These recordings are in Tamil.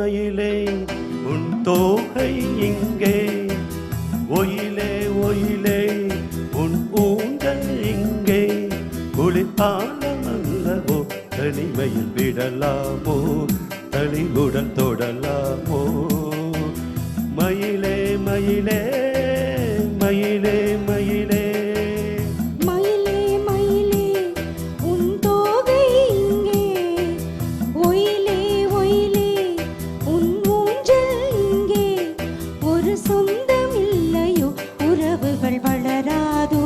மயிலே உன் தோகை இங்கே, ஒயிலே ஒயிலே உன் ஊஞ்சல் இங்கே, குளிர்காலம் அல்லவோ தனிமையில் விடலாமோ, தனிவுடன் தொடலாமோ. மயிலே மயிலே மயிலே மயிலே மயிலே மயிலே உன் தோகை இங்கே, ஒயிலே ஒயிலே உன் ஊஞ்சல் இங்கே, ஒரு சொந்தம் இல்லையோ உறவுகள் வளராதோ,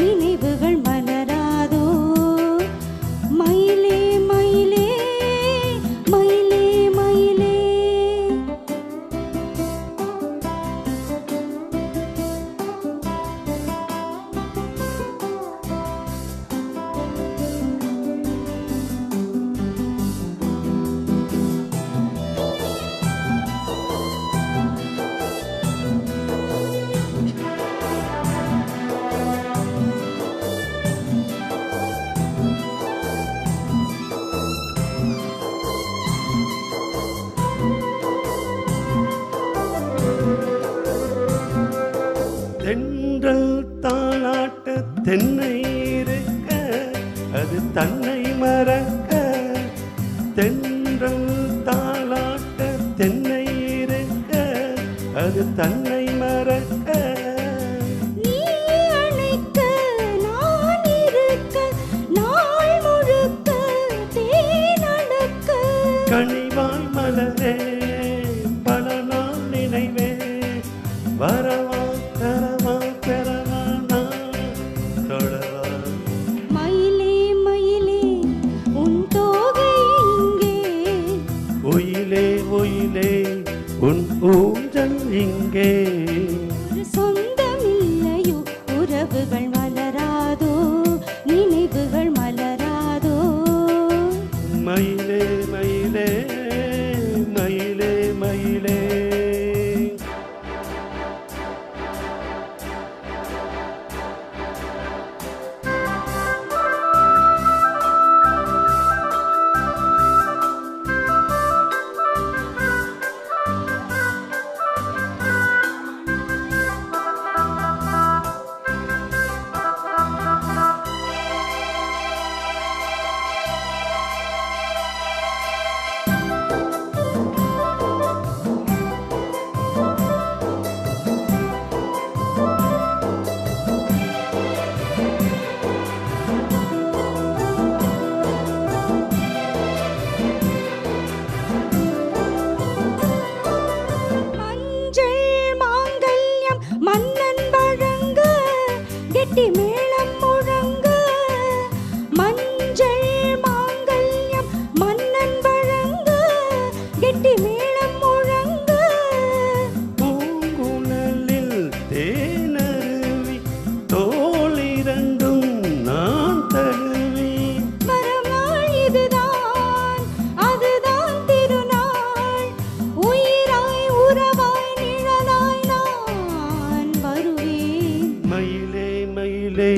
நினைவுகள் மலராதோ. மயிலே மயிலே மயிலே மயிலே. தென்றல் தாளாட்ட தென்னை இருக்க, அது தன்னை மறக்க. தென்றல் தாளாட்ட தென்னை இருக்க, அது தன்னை மறக்க. நீ அழைக்க நான் இருக்க, நாள் முழுக்க தேனடக்க. கனிவாய் மலரே பல நாள் நினைவே, வரவா தரவா பெறவா நான் தொடவா. மயிலே மயிலே உன் தோகை இங்கே, ஒயிலே ஒயிலே உன் ஊஞ்சல் இங்கே, ஒரு சொந்தம் இல்லையோ உறவுகள் மலராதோ, நினைவுகள் மலராதோ. மயிலே மயிலே மயிலே மயிலே. மன்னன் வழங்க கெட்டி மேளம் முழங்க, மஞ்சள் மாங்கல்யம் மன்னன் வழங்க கெட்டி மேளம் முழங்க. பூங்குழலில் தேனருவி தோளிரண்டும் நான் தழுவி, மறுநாள் இதுதான் அதுதான் திருநாள், உயிராய் உறவாய் நிழலாய் நான் வருவேன். மயிலே மயிலே